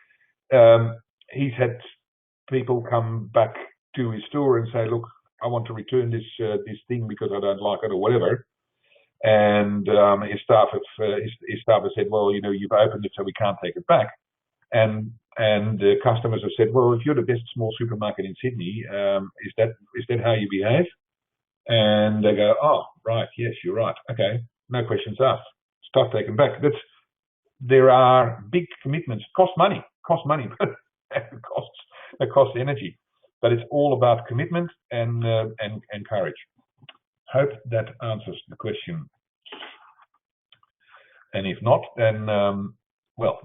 He's had people come back to his store and say, look, I want to return this thing because I don't like it or whatever. And his staff have said, well, you've opened it, so we can't take it back. And the customers have said, well, if you're the best small supermarket in Sydney, is that how you behave? And they go, oh, right, yes, you're right. Okay. No questions asked. Stuff taken back. There are big commitments. Cost money. It costs energy. But it's all about commitment and courage. Hope that answers the question. And if not, then well,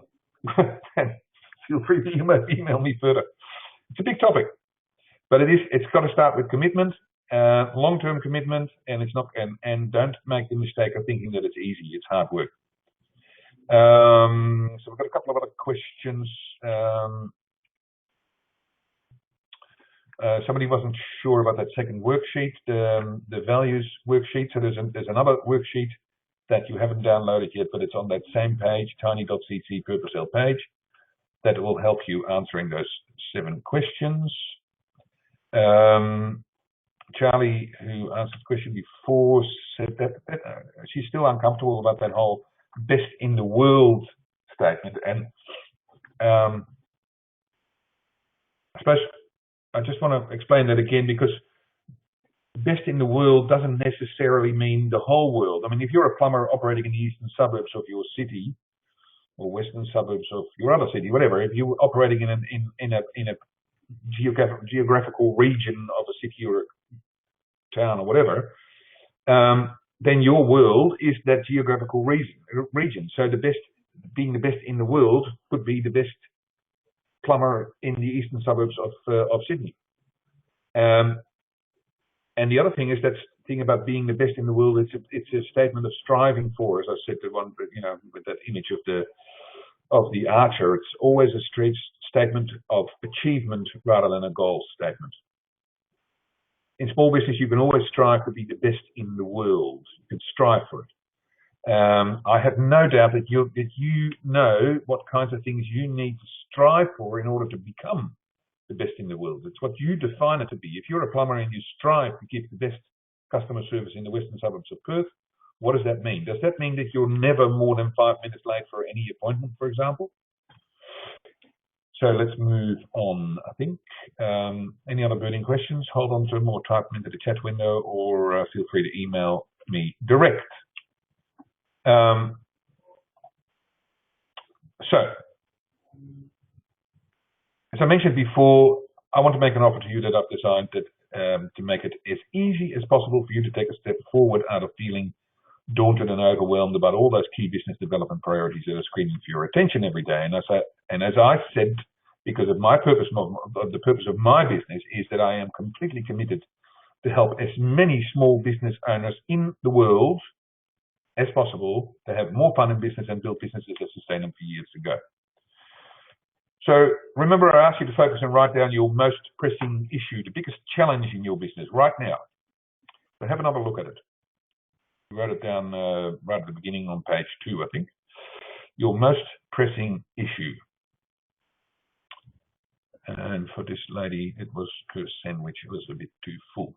feel free to email me further. It's a big topic, but it's got to start with commitment. Long-term commitment, and it's not, and don't make the mistake of thinking that it's easy. It's hard work. So we've got a couple of other questions. Somebody wasn't sure about that second worksheet, the values worksheet. So there's another worksheet that you haven't downloaded yet, but it's on that same page, tiny.cc purpose L page, that will help you answering those 7 questions. Charlie, who answered the question before, said that she's still uncomfortable about that whole best in the world statement. And I suppose I just want to explain that again, because best in the world doesn't necessarily mean the whole world. I mean, if you're a plumber operating in the eastern suburbs of your city or western suburbs of your other city, whatever, if you're operating in a geographical region of a city or a town or whatever, then your world is that geographical region. So being the best in the world could be the best plumber in the eastern suburbs of Sydney. And the other thing is that thing about being the best in the world. It's a statement of striving for, as I said, the one, with that image of the archer. It's always a statement of achievement rather than a goal statement. In small business, you can always strive to be the best in the world. You can strive for it. I have no doubt that you know what kinds of things you need to strive for in order to become the best in the world. It's what you define it to be. If you're a plumber and you strive to give the best customer service in the western suburbs of Perth, what does that mean? Does that mean that you're never more than 5 minutes late for any appointment, for example? So let's move on, I think. Any other burning questions? Hold on to them or type them into the chat window, or feel free to email me direct. So, as I mentioned before, I want to make an offer to you that I've designed to make it as easy as possible for you to take a step forward out of feeling daunted and overwhelmed about all those key business development priorities that are screaming for your attention every day. And as I said, because of my purpose, the purpose of my business is that I am completely committed to help as many small business owners in the world as possible to have more fun in business and build businesses that sustain them for years to go. So remember, I asked you to focus and write down your most pressing issue, the biggest challenge in your business right now. So have another look at it. I wrote it down right at the beginning on page 2, I think. Your most pressing issue. And for this lady, it was her sandwich. It was a bit too full.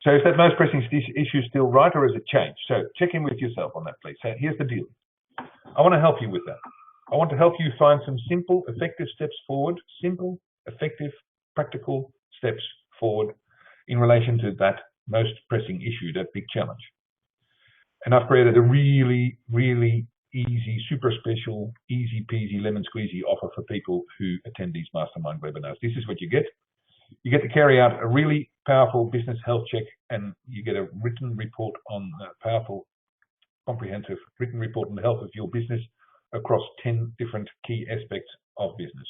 So is that most pressing issue still right, or has it changed? So check in with yourself on that, please. So here's the deal. I want to help you with that. I want to help you find some simple, effective steps forward, simple, effective, practical steps forward in relation to that most pressing issue, that big challenge. And I've created a really, really easy, super special, easy peasy, lemon squeezy offer for people who attend these mastermind webinars. This is what you get. You get to carry out a really powerful business health check, and you get a written report on powerful, comprehensive written report on the health of your business across 10 different key aspects of business.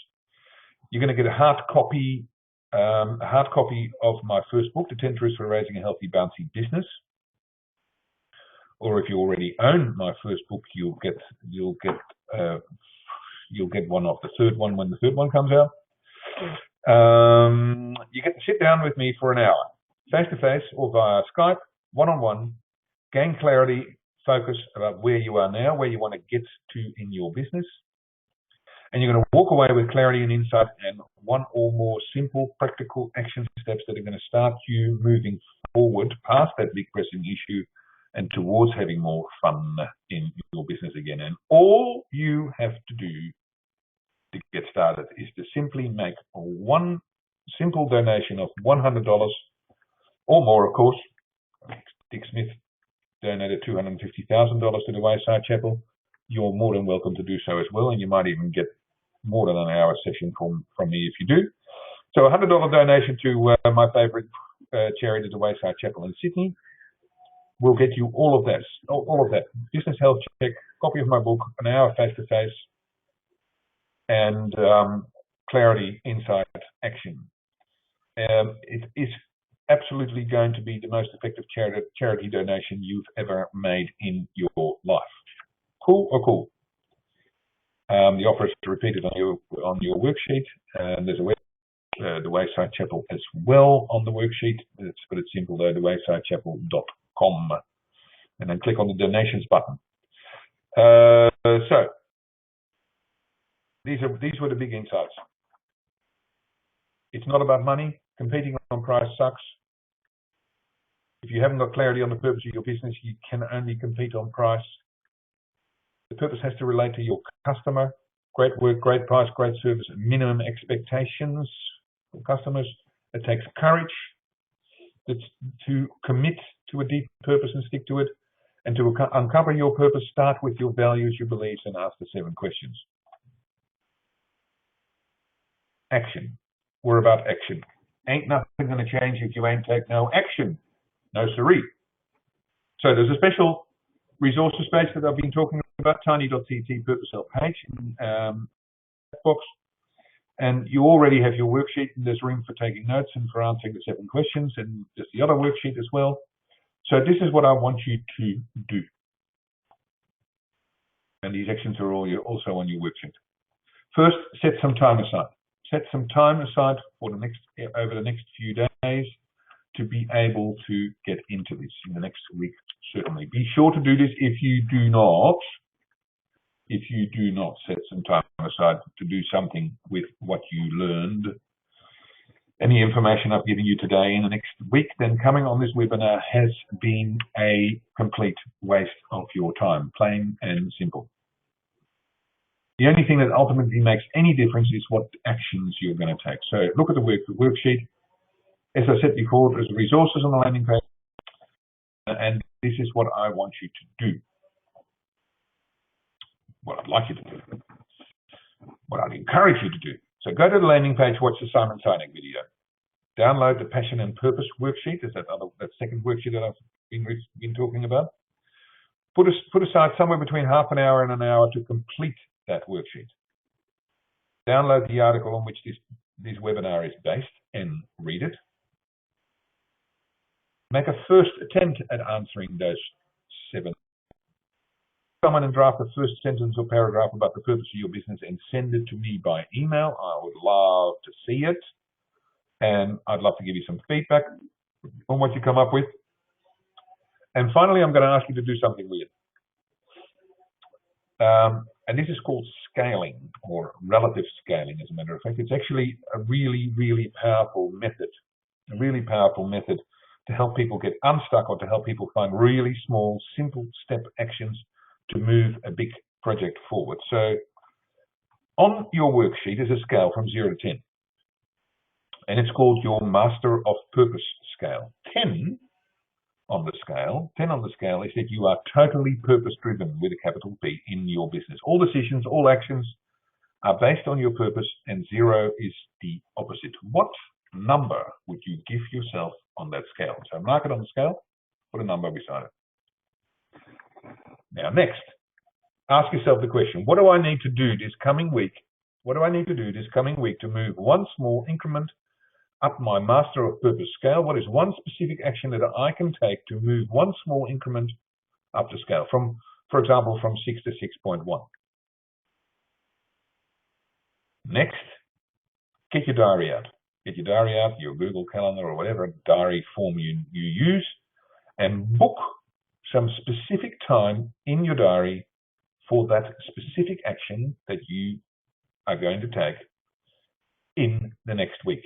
You're going to get a hard copy of my first book, The 10 Truths for Raising a Healthy, Bouncy Business. Or if you already own my first book, you'll get one of the third one when the third one comes out. You get to sit down with me for an hour, face-to-face or via Skype, one-on-one, gain clarity, focus about where you are now, where you want to get to in your business. And you're going to walk away with clarity and insight and one or more simple, practical action steps that are going to start you moving forward past that big pressing issue and towards having more fun in your business again. And all you have to do to get started is to simply make one simple donation of $100 or more, of course. Dick Smith donated $250,000 to the Wayside Chapel. You're more than welcome to do so as well, and you might even get more than an hour session from me if you do. So a $100 donation to my favorite charity, the Wayside Chapel in Sydney, will get you all of that. Business health check, copy of my book, an hour face-to-face, and clarity, insight, action. It is absolutely going to be the most effective charity donation you've ever made in your life. Cool or cool? The offer is repeated on your worksheet, There's a web, the Wayside Chapel as well on the worksheet. Let's put it simple though, thewayside.chapel.com, and then click on the donations button. So these were the big insights. It's not about money. Competing on price sucks. If you haven't got clarity on the purpose of your business, you can only compete on price. The purpose has to relate to your customer. Great work, great price, great service, minimum expectations for customers. It takes courage to commit to a deep purpose and stick to it. And to uncover your purpose, start with your values, your beliefs, and ask the 7 questions. Action. We're about action. Ain't nothing going to change if you ain't take no action. No siree. So there's a special resources page that I've been talking about, tiny.ct purpose help page in box. And you already have your worksheet, and there's room for taking notes and for answering the 7 questions, and there's the other worksheet as well. So this is what I want you to do. And these actions are also on your worksheet. First, set some time aside. Set some time aside for over the next few days to be able to get into this in the next week, certainly. Be sure to do this. If you do not set some time aside to do something with what you learned, any information I've given you today in the next week, then coming on this webinar has been a complete waste of your time, plain and simple. The only thing that ultimately makes any difference is what actions you're going to take. So look at the worksheet. As I said before, there's resources on the landing page, and this is what I want you to do. What I'd like you to do. What I'd encourage you to do. So go to the landing page, watch the Simon Sinek video. Download the Passion and Purpose worksheet. There's that second worksheet that I've been talking about. Put aside somewhere between half an hour and an hour to complete that worksheet. Download the article on which this webinar is based and read it. Make a first attempt at answering those 7. Come on and draft the first sentence or paragraph about the purpose of your business and send it to me by email. I would love to see it. And I'd love to give you some feedback on what you come up with. And finally, I'm going to ask you to do something weird. And this is called scaling, or relative scaling, as a matter of fact. It's actually a really, really powerful method, to help people get unstuck, or to help people find really small, simple step actions to move a big project forward. So on your worksheet is a scale from 0 to 10. And it's called your Master of Purpose scale. 10 on the scale is that you are totally purpose-driven with a capital P in your business. All decisions, all actions are based on your purpose, and 0 is the opposite. What number would you give yourself on that scale? So mark it on the scale, put a number beside it. Now next, ask yourself the question, what do I need to do this coming week? What do I need to do this coming week to move one small increment up my Master of Purpose scale? What is one specific action that I can take to move one small increment up the scale, from, for example, from 6 to 6.1? Next, get your diary out. Get your diary out, your Google Calendar or whatever diary form you use, and book some specific time in your diary for that specific action that you are going to take in the next week.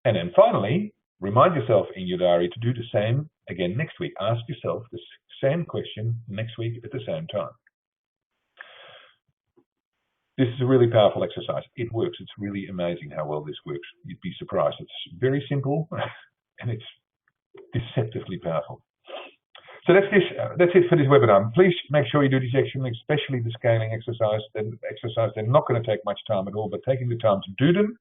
And then finally, remind yourself in your diary to do the same again next week. Ask yourself the same question next week at the same time. This is a really powerful exercise. It works. It's really amazing how well this works. You'd be surprised. It's very simple and it's deceptively powerful. So that's it for this webinar. Please make sure you do this action, especially the scaling exercise. They're not going to take much time at all, but taking the time to do them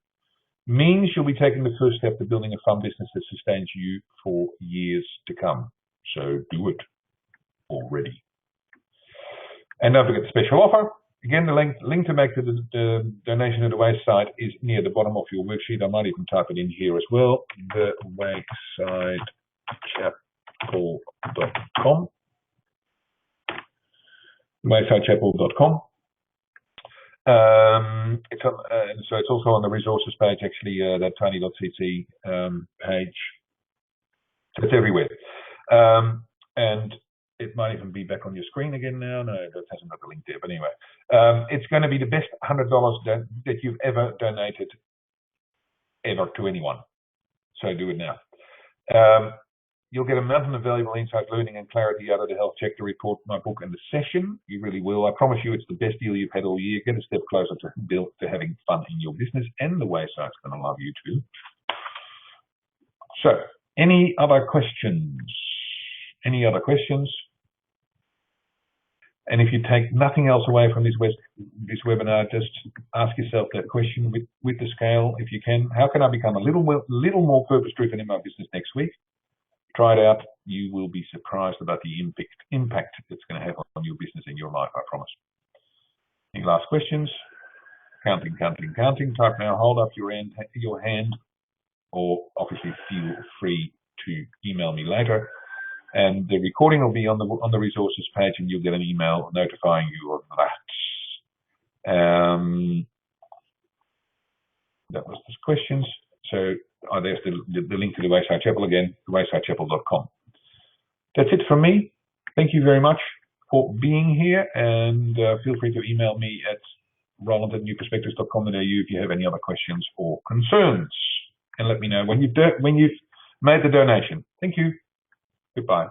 means you'll be taking the first step to building a fun business that sustains you for years to come. So do it already. And don't forget the special offer. Again, the link to make the donation to the Wayside is near the bottom of your worksheet. I might even type it in here as well. TheWaysideChapel.com. WaysideChapel.com. So it's also on the resources page, actually, that tiny.cc page. So it's everywhere. And it might even be back on your screen again now. No, that hasn't got the link there. But anyway, it's going to be the best $100 that you've ever donated ever to anyone. So do it now. You'll get a mountain of valuable insight, learning, and clarity out of the health check, the report, my book, and the session. You really will. I promise you, it's the best deal you've had all year. Get a step closer to having fun in your business, and the Waysite's going to love you too. So, any other questions? Any other questions? And if you take nothing else away from this webinar, just ask yourself that question with the scale, if you can. How can I become a little more purpose-driven in my business next week? Try it out. You will be surprised about the impact it's going to have on your business and your life, I promise. Any last questions? Counting. Type now. Hold up your hand, or obviously feel free to email me later. And the recording will be on the resources page, and you'll get an email notifying you of that. That was the questions. So there's the link to the Wayside Chapel again, thewaysidechapel.com. That's it from me. Thank you very much for being here, and feel free to email me at roland@newperspectives.com.au if you have any other questions or concerns, and let me know when you've made the donation. Thank you. Goodbye.